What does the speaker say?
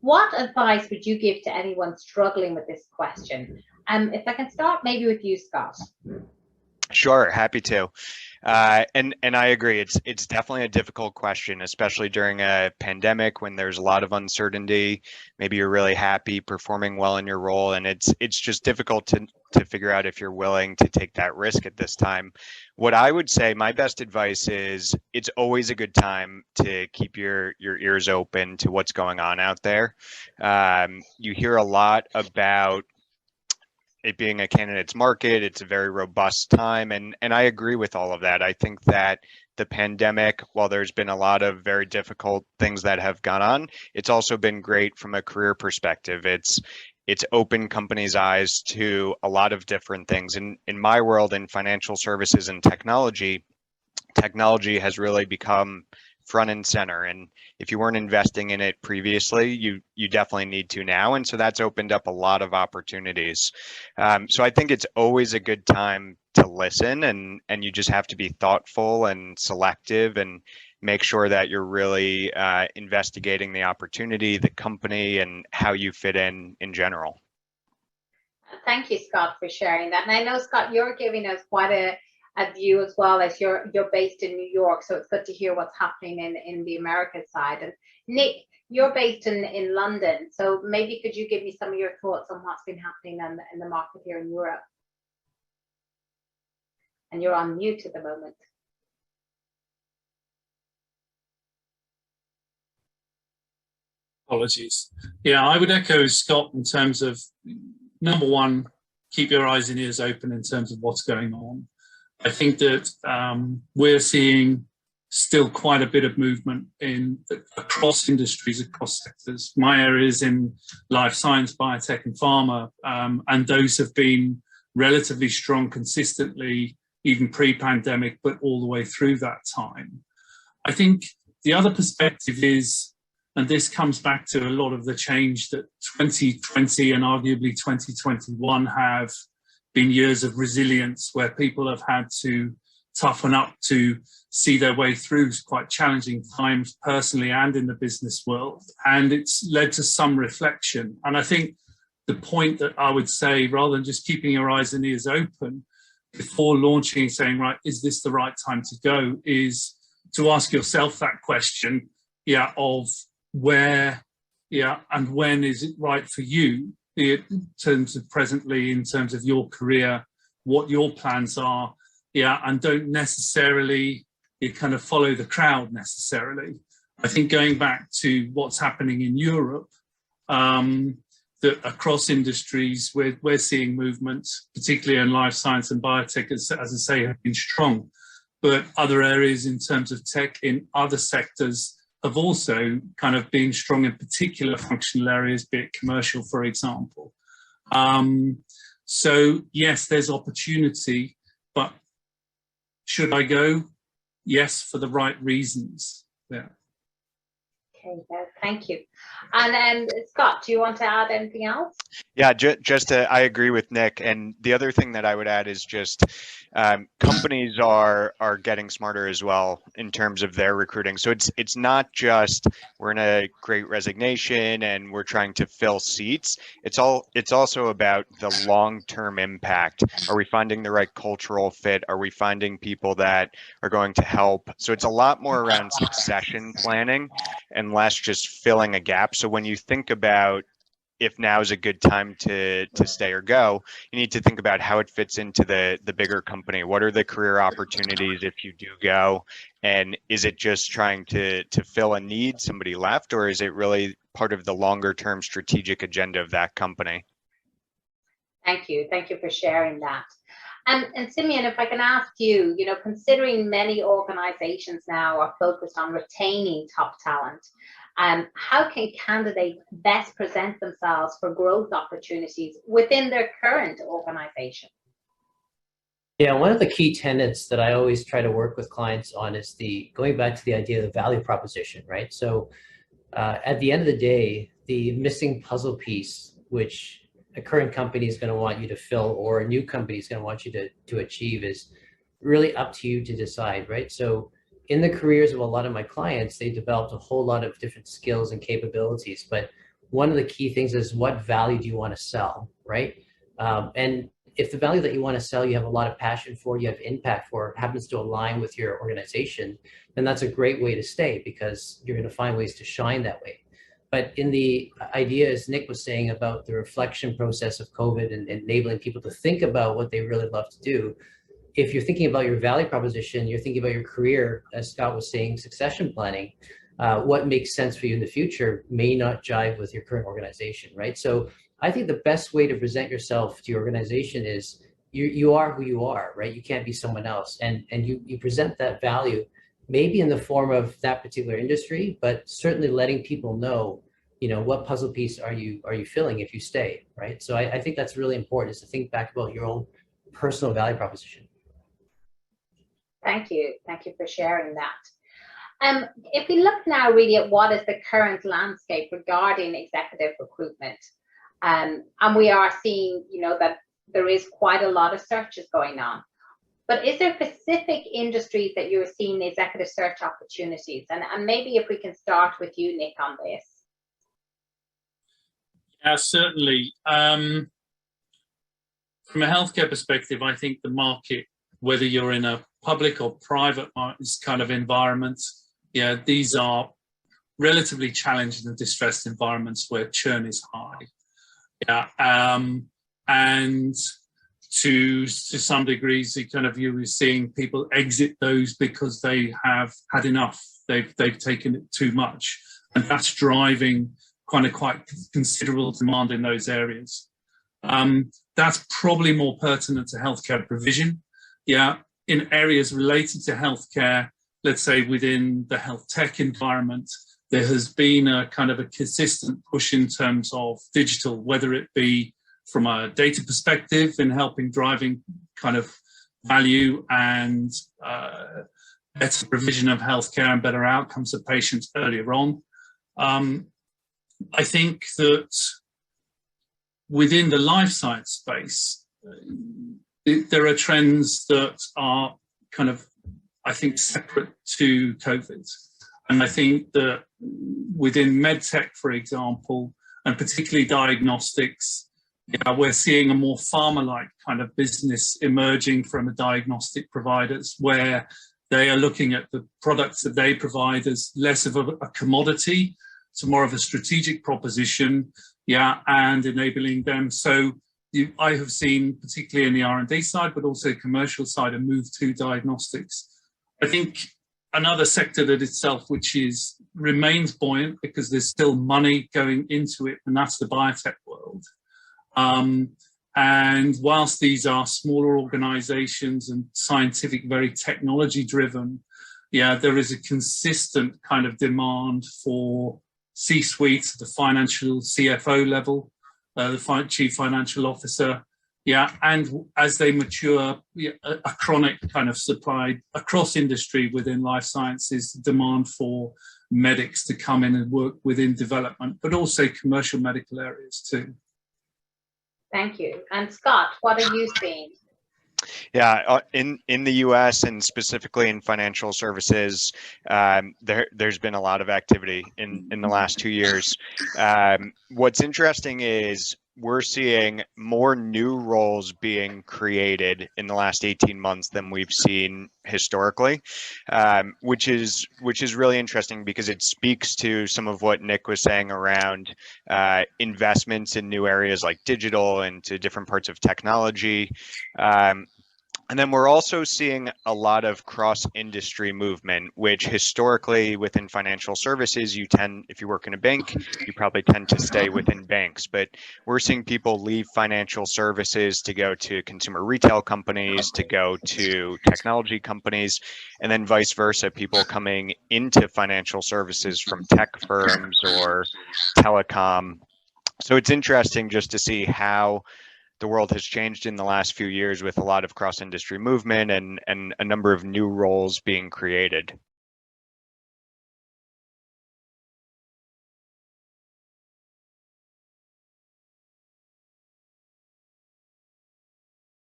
What advice would you give to anyone struggling with this question? If I can start maybe with you, Scott. Sure, happy to. And I agree. It's definitely a difficult question, especially during a pandemic when there's a lot of uncertainty. Maybe you're really happy performing well in your role, and it's just difficult to figure out if you're willing to take that risk at this time. What I would say, my best advice is it's always a good time to keep your ears open to what's going on out there. You hear a lot about it being a candidate's market. It's a very robust time, and I agree with all of that. I think that the pandemic, while there's been a lot of very difficult things that have gone on, it's also been great from a career perspective. It's opened companies' eyes to a lot of different things. In my world, in financial services and technology has really become front and center. And if you weren't investing in it previously, you definitely need to now. And so that's opened up a lot of opportunities. So I think it's always a good time to listen, and you just have to be thoughtful and selective and make sure that you're really investigating the opportunity, the company, and how you fit in general. Thank you, Scott, for sharing that. And I know, Scott, you're giving us quite a view as well, as you're based in New York, so it's good to hear what's happening in the American side. And Nick, you're based in London, so maybe could you give me some of your thoughts on what's been happening in the market here in Europe? And you're on mute at the moment. Apologies. Yeah, I would echo Scott in terms of, number one, keep your eyes and ears open in terms of what's going on. I think that we're seeing still quite a bit of movement across industries, across sectors. My area is in life science, biotech, and pharma, and those have been relatively strong consistently, even pre-pandemic, but all the way through that time. I think the other perspective is, and this comes back to a lot of the change that 2020 and arguably 2021 have been years of resilience, where people have had to toughen up to see their way through quite challenging times personally and in the business world. And it's led to some reflection. And I think the point that I would say, rather than just keeping your eyes and ears open before launching and saying, right, is this the right time to go, is to ask yourself that question, of where, and when is it right for you, in terms of presently, in terms of your career, what your plans are, and don't necessarily kind of follow the crowd necessarily. I think going back to what's happening in Europe, that across industries we're seeing movements, particularly in life science and biotech, as I say, have been strong. But other areas in terms of tech in other sectors have also kind of been strong in particular functional areas, be it commercial, for example. So yes, there's opportunity, but should I go? Yes, for the right reasons. Yeah. Okay, thank you. And Scott, do you want to add anything else? Yeah, I agree with Nick. And the other thing that I would add is just companies are getting smarter as well in terms of their recruiting. So it's not just we're in a great resignation and we're trying to fill seats. It's also about the long-term impact. Are we finding the right cultural fit? Are we finding people that are going to help? So it's a lot more around succession planning and less just filling a gap. So when you think about if now is a good time to stay or go, you need to think about how it fits into the bigger company. What are the career opportunities if you do go? And is it just trying to fill a need, somebody left, or is it really part of the longer term strategic agenda of that company? Thank you. Thank you for sharing that. And Simeon, if I can ask you, considering many organizations now are focused on retaining top talent, how can candidates best present themselves for growth opportunities within their current organization? Yeah, one of the key tenets that I always try to work with clients on is going back to the idea of the value proposition, right? So at the end of the day, the missing puzzle piece, which a current company is going to want you to fill or a new company is going to want you to achieve, is really up to you to decide, right? So in the careers of a lot of my clients, they developed a whole lot of different skills and capabilities. But one of the key things is, what value do you want to sell, right? And if the value that you want to sell, you have a lot of passion for, you have impact for, happens to align with your organization, then that's a great way to stay, because you're going to find ways to shine that way. But in the idea, as Nick was saying, about the reflection process of COVID and enabling people to think about what they really love to do, if you're thinking about your value proposition, you're thinking about your career, as Scott was saying, succession planning, what makes sense for you in the future may not jive with your current organization, right? So I think the best way to present yourself to your organization is you are who you are, right? You can't be someone else. And you present that value, maybe in the form of that particular industry, but certainly letting people know, what puzzle piece are you filling if you stay, right? So I think that's really important, is to think back about your own personal value proposition. Thank you. Thank you for sharing that. If we look now really at what is the current landscape regarding executive recruitment, and we are seeing, that there is quite a lot of searches going on. But is there specific industries that you're seeing executive search opportunities? And maybe if we can start with you, Nick, on this. Yeah, certainly. From a healthcare perspective, I think the market, whether you're in a public or private kind of environment, these are relatively challenging and distressed environments where churn is high. And to some degrees, you're seeing people exit those because they have had enough. They've taken it too much, and that's driving quite considerable demand in those areas. That's probably more pertinent to healthcare provision. In areas related to healthcare, let's say within the health tech environment, there has been a kind of a consistent push in terms of digital, whether it be from a data perspective in helping driving kind of value and better provision of healthcare and better outcomes of patients earlier on. I think that within the life science space, there are trends that are kind of, I think, separate to COVID. And I think that within medtech, for example, and particularly diagnostics, we're seeing a more pharma-like kind of business emerging from the diagnostic providers, where they are looking at the products that they provide as less of a commodity to more of a strategic proposition, and enabling them. So I have seen, particularly in the R&D side, but also commercial side, a move to diagnostics. I think another sector that itself, which remains buoyant because there's still money going into it, and that's the biotech world. And whilst these are smaller organizations and scientific, very technology driven, there is a consistent kind of demand for C-suite, the financial CFO level, the chief financial officer, and as they mature, a chronic kind of supply across industry within life sciences, demand for medics to come in and work within development, but also commercial medical areas too. Thank you. And Scott, what are you seeing? Yeah, in the U.S. and specifically in financial services, there's been a lot of activity in the last 2 years. What's interesting is we're seeing more new roles being created in the last 18 months than we've seen historically, which is really interesting because it speaks to some of what Nick was saying around investments in new areas like digital and to different parts of technology. And then we're also seeing a lot of cross-industry movement, which historically within financial services, if you work in a bank, you probably tend to stay within banks. But we're seeing people leave financial services to go to consumer retail companies, to go to technology companies, and then vice versa, people coming into financial services from tech firms or telecom. So it's interesting just to see how the world has changed in the last few years with a lot of cross-industry movement and a number of new roles being created.